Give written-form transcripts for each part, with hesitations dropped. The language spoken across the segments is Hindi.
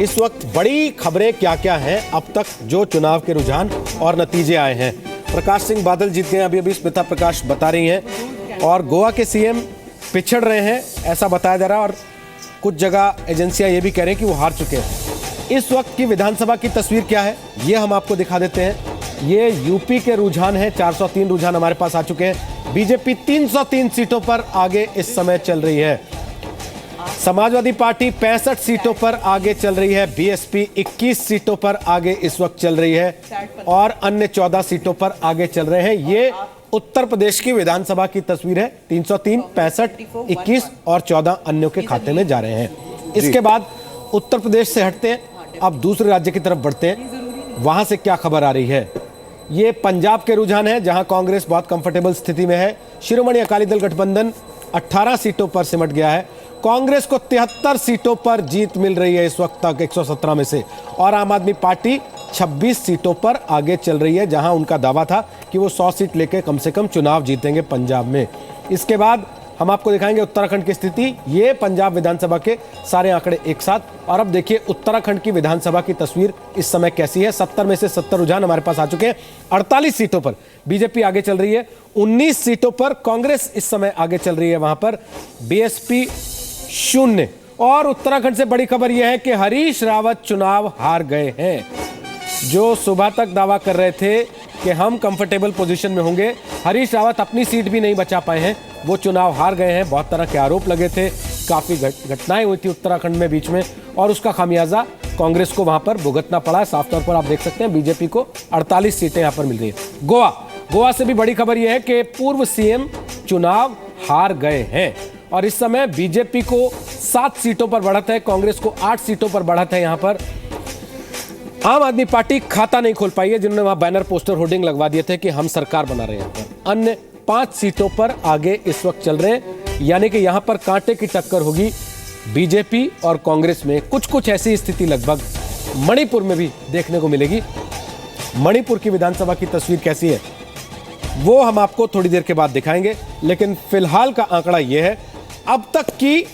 इस वक्त बड़ी खबरें क्या क्या हैं अब तक जो चुनाव के रुझान और नतीजे आए हैं। प्रकाश सिंह बादल जीत गए अभी स्मिता प्रकाश बता रही हैं, और गोवा के सीएम पिछड़ रहे हैं ऐसा बताया जा रहा है, और कुछ जगह एजेंसियां ये भी कह रही हैं कि वो हार चुके हैं। इस वक्त की विधानसभा की तस्वीर क्या है ये हम आपको दिखा देते हैं। ये यूपी के रुझान है, 403 रुझान हमारे पास आ चुके हैं। बीजेपी 303 सीटों पर आगे इस समय चल रही है। समाजवादी पार्टी 65 सीटों पर आगे चल रही है। बीएसपी 21 सीटों पर आगे इस वक्त चल रही है, और अन्य 14 सीटों पर आगे चल रहे हैं। ये उत्तर प्रदेश की विधानसभा की तस्वीर है। 303, 65, 21 और 14 अन्यों के खाते में जा रहे हैं। इसके बाद उत्तर प्रदेश से हटते हैं, अब दूसरे राज्य की तरफ बढ़ते हैं। वहां से क्या खबर आ रही है? ये पंजाब के रुझान है, जहां कांग्रेस बहुत कंफर्टेबल स्थिति में है। शिरोमणि अकाली दल गठबंधन 18 सीटों पर सिमट गया है। कांग्रेस को 73 सीटों पर जीत मिल रही है इस वक्त तक 117 में से, और आम आदमी पार्टी 26 सीटों पर आगे चल रही है, जहां उनका दावा था कि वो 100 सीट लेकर कम से कम चुनाव जीतेंगे पंजाब में। इसके बाद हम आपको दिखाएंगे उत्तराखंड की स्थिति। ये पंजाब विधानसभा के सारे आंकड़े एक साथ, और अब देखिए उत्तराखंड की विधानसभा की तस्वीर इस समय कैसी है। 70 में से 70 रुझान हमारे पास आ चुके हैं। 48 सीटों पर बीजेपी आगे चल रही है, 19 सीटों पर कांग्रेस इस समय आगे चल रही है, वहां पर बीएसपी 0। और उत्तराखंड से बड़ी खबर यह है कि हरीश रावत चुनाव हार गए हैं। जो सुबह तक दावा कर रहे थे कि हम कंफर्टेबल पोजीशन में होंगे, हरीश रावत अपनी सीट भी नहीं बचा पाए हैं, वो चुनाव हार गए हैं। बहुत तरह के आरोप लगे थे, काफी घटनाएं हुई थी उत्तराखंड में बीच में, और उसका खामियाजा कांग्रेस को वहां पर भुगतना पड़ा है। साफ तौर पर आप देख सकते हैं बीजेपी को 48 सीटें यहां पर मिल रही है। गोवा से भी बड़ी खबर यह है कि पूर्व सीएम चुनाव हार गए हैं, और इस समय बीजेपी को 7 सीटों पर बढ़त है, कांग्रेस को 8 सीटों पर बढ़त है। यहां पर आम आदमी पार्टी खाता नहीं खोल पाई है, जिन्होंने वहां बैनर पोस्टर होर्डिंग लगवा दिए थे कि हम सरकार बना रहे हैं। अन्य 5 सीटों पर आगे इस वक्त चल रहे हैं, यानी कि यहां पर कांटे की टक्कर होगी बीजेपी और कांग्रेस में। कुछ ऐसी स्थिति लगभग मणिपुर में भी देखने को मिलेगी। मणिपुर की विधानसभा की तस्वीर कैसी है वो हम आपको थोड़ी देर के बाद दिखाएंगे, लेकिन फिलहाल का आंकड़ा यह है अब तक की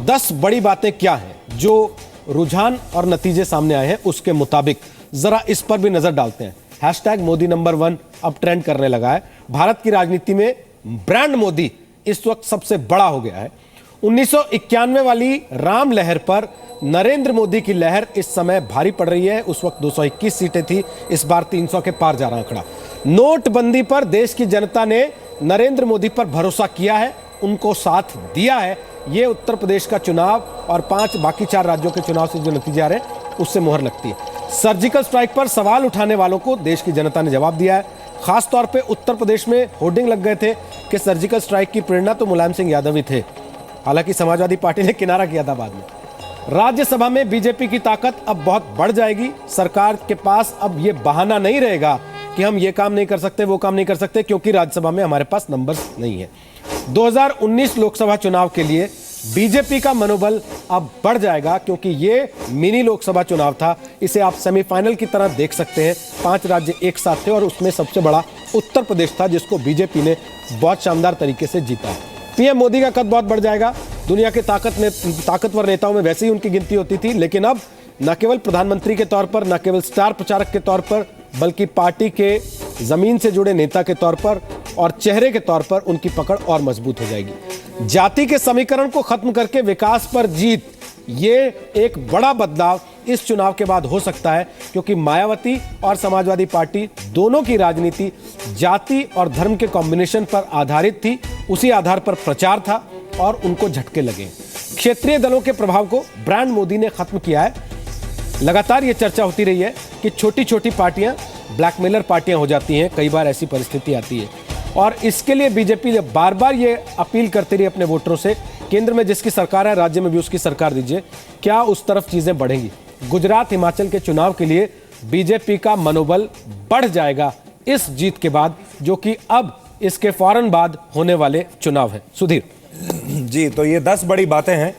10 बड़ी बातें क्या हैं जो रुझान और नतीजे सामने आए हैं उसके मुताबिक। जरा इस पर भी नजर डालते हैं। हैशटैग मोदी नंबर 1 अब ट्रेंड करने लगा है। भारत की राजनीति में ब्रांड मोदी इस वक्त सबसे बड़ा हो गया है। 1991 वाली राम लहर पर नरेंद्र मोदी की लहर इस समय भारी पड़ रही है। उस वक्त 221 सीटें थी, इस बार 300 के पार जा रहा आंकड़ा। नोटबंदी पर देश की जनता ने नरेंद्र मोदी पर भरोसा किया है, उनको साथ दिया है। ये उत्तर प्रदेश का चुनाव और बाकी 4 राज्यों के चुनाव से जो नतीजे आ रहे हैं उससे मुहर लगती है। सर्जिकल स्ट्राइक पर सवाल उठाने वालों को देश की जनता ने जवाब दिया है। खासतौर पे उत्तर प्रदेश में होर्डिंग लग गए थे कि सर्जिकल स्ट्राइक की प्रेरणा तो मुलायम सिंह यादव ही थे, हालांकि समाजवादी पार्टी ने किनारा किया था बाद में। राज्यसभा में बीजेपी की ताकत अब बहुत बढ़ जाएगी। सरकार के पास अब ये बहाना नहीं रहेगा कि हम ये काम नहीं कर सकते, वो काम नहीं कर सकते, क्योंकि राज्यसभा में हमारे पास नंबर्स नहीं है। 2019 लोकसभा चुनाव के लिए बीजेपी का मनोबल अब बढ़ जाएगा, क्योंकि ये मिनी लोकसभा चुनाव था। इसे आप सेमीफाइनल की तरह देख सकते हैं। 5 राज्य एक साथ थे, और उसमें सबसे बड़ा उत्तर प्रदेश था, जिसको बीजेपी ने बहुत शानदार तरीके से जीता है। पीएम मोदी का कद बहुत बढ़ जाएगा। दुनिया के ताकतवर नेताओं में वैसे ही उनकी गिनती होती थी, लेकिन अब न केवल प्रधानमंत्री के तौर पर, न केवल स्टार प्रचारक के तौर पर, बल्कि पार्टी के जमीन से जुड़े नेता के तौर पर और चेहरे के तौर पर उनकी पकड़ और मजबूत हो जाएगी। जाति के समीकरण को खत्म करके विकास पर जीत, ये एक बड़ा बदलाव इस चुनाव के बाद हो सकता है, क्योंकि मायावती और समाजवादी पार्टी दोनों की राजनीति जाति और धर्म के कॉम्बिनेशन पर आधारित थी। उसी आधार पर प्रचार था और उनको झटके लगे। क्षेत्रीय दलों के प्रभाव को ब्रांड मोदी ने खत्म किया है। लगातार ये चर्चा होती रही है कि छोटी छोटी पार्टियां ब्लैकमेलर पार्टियां हो जाती हैं, कई बार ऐसी परिस्थिति आती है, और इसके लिए बीजेपी बार बार ये अपील करती रही अपने वोटरों से, केंद्र में जिसकी सरकार है राज्य में भी उसकी सरकार दीजिए। क्या उस तरफ चीजें बढ़ेंगी? गुजरात हिमाचल के चुनाव के लिए बीजेपी का मनोबल बढ़ जाएगा इस जीत के बाद, जो कि अब इसके फौरन बाद होने वाले चुनाव है। सुधीर जी, तो ये 10 बड़ी बातें हैं,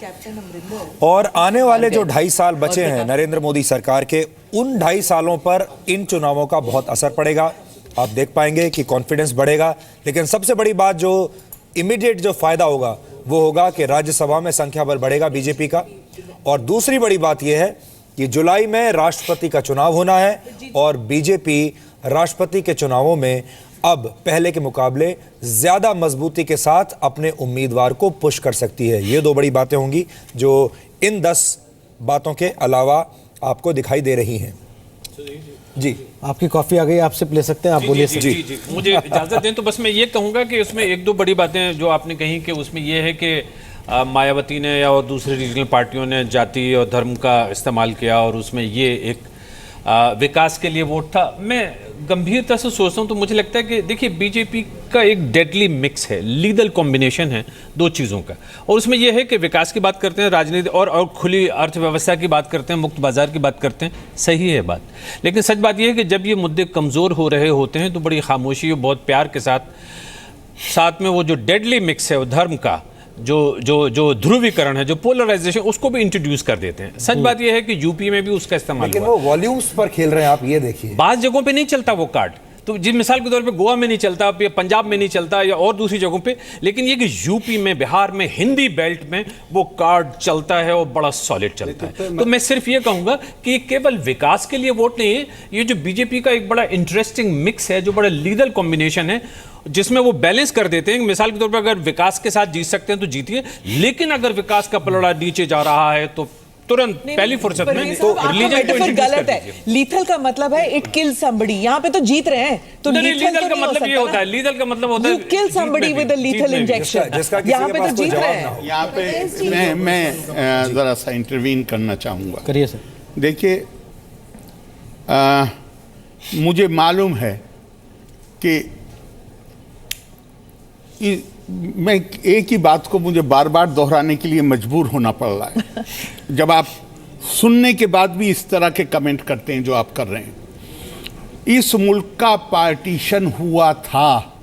और आने वाले जो 2.5 साल बचे हैं नरेंद्र मोदी सरकार के, उन 2.5 सालों पर इन चुनावों का बहुत असर पड़ेगा। आप देख पाएंगे कि कॉन्फिडेंस बढ़ेगा, लेकिन सबसे बड़ी बात जो इमीडिएट जो फायदा होगा वो होगा कि राज्यसभा में संख्या बल बढ़ेगा बीजेपी का। और दूसरी बड़ी बात यह है कि जुलाई में राष्ट्रपति का चुनाव होना है और बीजेपी राष्ट्रपति के चुनावों में अब पहले के मुकाबले ज्यादा मजबूती के साथ अपने उम्मीदवार को पुश कर सकती है। ये दो बड़ी बातें होंगी जो इन 10 बातों के अलावा आपको दिखाई दे रही हैं। जी, आपकी कॉफी आ गई, आप सिप ले सकते हैं, आप बोलिए। जी, मुझे इजाजत दें तो बस मैं ये कहूंगा कि उसमें एक दो बड़ी बातें जो आपने कही कि उसमें ये है कि मायावती ने या और दूसरी रीजनल पार्टियों ने जाति और धर्म का इस्तेमाल किया और उसमें ये एक विकास के लिए वोट था। मैं गंभीरता से सोचता हूं तो मुझे लगता है कि देखिए बीजेपी का एक डेडली मिक्स है, लीगल कॉम्बिनेशन है दो चीज़ों का, और उसमें यह है कि विकास की बात करते हैं, राजनीति और खुली अर्थव्यवस्था की बात करते हैं, मुक्त बाजार की बात करते हैं, सही है बात। लेकिन सच बात यह है कि जब ये मुद्दे कमज़ोर हो रहे होते हैं तो बड़ी खामोशी और बहुत प्यार के साथ में वो जो डेडली मिक्स है वो धर्म का जो ध्रुवीकरण है, जो पोलराइजेशन, उसको भी इंट्रोड्यूस कर देते हैं। सच बात यह है कि यूपी में भी उसका इस्तेमाल लेकिन वो वॉल्यूम्स पर खेल रहे हैं, आप ये देखिए। बाज़ जगहों पे नहीं चलता वो कार्ड, तो जिस मिसाल के तौर पे गोवा में नहीं चलता, या पंजाब में नहीं चलता, या और दूसरी जगहों पे, लेकिन ये कि यूपी में, बिहार में, हिंदी बेल्ट में वो कार्ड चलता है और बड़ा सॉलिड चलता है। तो मैं सिर्फ ये कहूंगा कि ये केवल विकास के लिए वोट नहीं है, ये जो बीजेपी का एक बड़ा इंटरेस्टिंग मिक्स है, जो बड़ा लीगल कॉम्बिनेशन है, जिसमें वो बैलेंस कर देते हैं। मिसाल के तौर पर अगर विकास के साथ जीत सकते हैं तो जीतिए, लेकिन अगर विकास का पलड़ा नीचे जा रहा है तो तुरंत पहली फुर्सत में तो रिलीजन को इंट्रोड्यूस गलत है। लीथल का मतलब है इट किल समबडी, यहाँ पे तो जीत रहे हैं, तो लीथल का मतलब ये होता है, लीथल का मतलब होता है you kill somebody with a lethal injection, यहाँ पे तो जीत रहे हैं। यहाँ पे मैं जरा सा इंटरवीन करना चाहूंगा। करिए सर। देखिए, मुझे मालूम है कि मैं एक ही बात को मुझे बार बार दोहराने के लिए मजबूर होना पड़ रहा है जब आप सुनने के बाद भी इस तरह के कमेंट करते हैं जो आप कर रहे हैं। इस मुल्क का पार्टीशन हुआ था,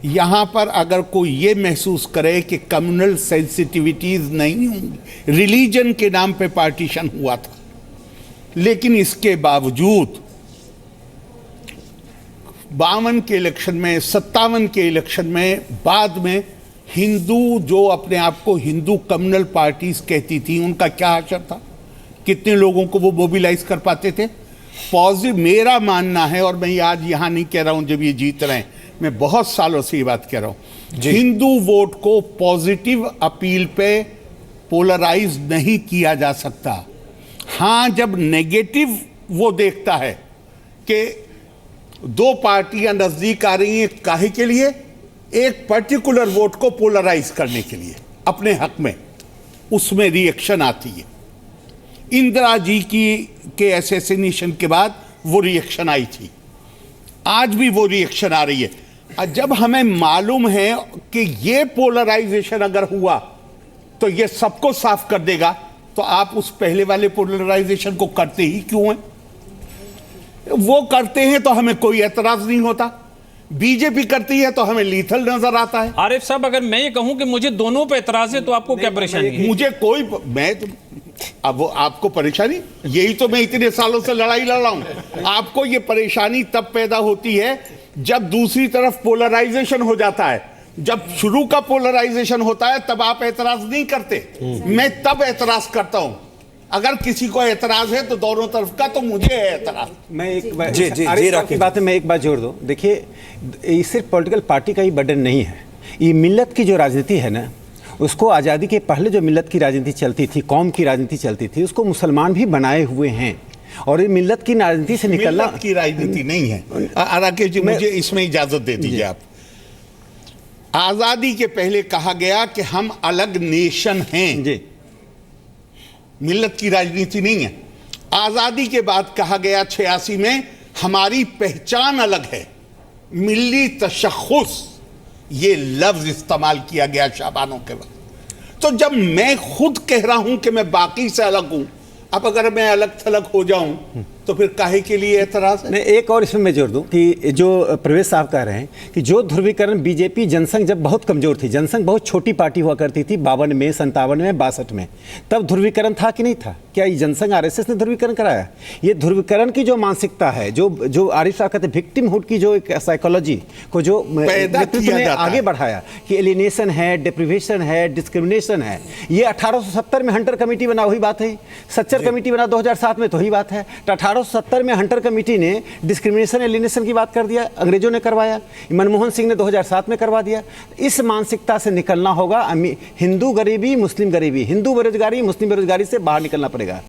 यहां पर अगर कोई ये महसूस करे कि कम्युनल सेंसिटिविटीज नहीं होंगी, रिलीजन के नाम पे पार्टीशन हुआ था, लेकिन इसके बावजूद 52 के इलेक्शन में, 57 के इलेक्शन में, बाद में हिंदू जो अपने आप को हिंदू कम्युनल पार्टीज कहती थी, उनका क्या असर था, कितने लोगों को वो मोबिलाइज कर पाते थे। पॉजिटिव मेरा मानना है, और मैं आज यहां नहीं कह रहा हूं जब ये जीत रहे हैं, मैं बहुत सालों से ये बात कह रहा हूं, हिंदू वोट को पॉजिटिव अपील पे पोलराइज नहीं किया जा सकता। हां, जब नेगेटिव वो देखता है कि दो पार्टियां नजदीक आ रही हैं, काहे के लिए, एक पर्टिकुलर वोट को पोलराइज करने के लिए अपने हक में, उसमें रिएक्शन आती है। इंदिरा जी के असैसिनेशन के बाद वो रिएक्शन आई थी, आज भी वो रिएक्शन आ रही है। और जब हमें मालूम है कि ये पोलराइजेशन अगर हुआ तो ये सबको साफ कर देगा, तो आप उस पहले वाले पोलराइजेशन को करते ही क्यों हैं? वो करते हैं तो हमें कोई एतराज नहीं होता, बीजेपी करती है तो हमें लीथल नजर आता है। आरिफ साहब, अगर मैं ये कहूं कि मुझे दोनों पे एतराज है तो आपको क्या परेशानी है? मुझे कोई, मैं तो, अब वो आपको परेशानी, यही तो मैं इतने सालों से लड़ाई लड़ रहा हूं। आपको ये परेशानी तब पैदा होती है जब दूसरी तरफ पोलराइजेशन हो जाता है। जब शुरू का पोलराइजेशन होता है तब आप एतराज नहीं करते, मैं तब एतराज करता हूं। अगर किसी को एतराज है तो दोनों तरफ का, तो मुझे है एतराज। मैं एक बार जी बात है, मैं एक बात जोड़ दूं। देखिए, ये सिर्फ पॉलिटिकल पार्टी का ही बर्डन नहीं है, ये मिल्लत की जो राजनीति है ना, उसको आज़ादी के पहले जो मिल्लत की राजनीति चलती थी, कौम की राजनीति चलती थी, उसको मुसलमान भी बनाए हुए हैं, और ये मिल्लत की राजनीति से निकलना, मिल्लत की राजनीति नहीं है। राकेश जी, मुझे इसमें इजाजत दे दीजिए। आप, आजादी के पहले कहा गया कि हम अलग नेशन हैं जी, मिल्लत की राजनीति नहीं है। आजादी के बाद कहा गया 86 में हमारी पहचान अलग है, मिल्ली तशख़्ख़ुस, ये लफ्ज इस्तेमाल किया गया शाबानों के वक्त। तो जब मैं खुद कह रहा हूं कि मैं बाकी से अलग हूं, अब अगर मैं अलग थलग हो जाऊं तो फिर काहे के लिए एतराज है? नहीं, एक और इसमें मैं जोड़ दूं कि जो प्रवेश साहब कह रहे हैं कि जो ध्रुवीकरण बीजेपी जनसंघ जब बहुत कमजोर थी, जनसंघ बहुत छोटी पार्टी हुआ करती थी 52 में, 57 में, 62 में, तब ध्रुवीकरण था कि नहीं था? क्या ये जनसंघ आरएसएस ने ध्रुवीकरण कराया? ये ध्रुवीकरण की जो मानसिकता है, जो आरिफ साहब कहते हैं विक्टिमहुड की जो एक साइकोलॉजी को जो नेतृत्व ने आगे बढ़ाया कि एलिनेशन है, डिप्रिवेशन है, डिस्क्रिमिनेशन है, ये 1870 में हंटर कमेटी बना, वही बात है। सच्चर कमेटी बना 2007 में, तो वही बात है। 1870 में हंटर कमेटी ने डिस्क्रिमिनेशन एलिनेशन की बात कर दिया, अंग्रेजों ने करवाया, मनमोहन सिंह ने 2007 में करवा दिया। इस मानसिकता से निकलना होगा। हिंदू गरीबी, मुस्लिम गरीबी, हिंदू बेरोजगारी, मुस्लिम बेरोजगारी से बाहर निकलना पड़ेगा।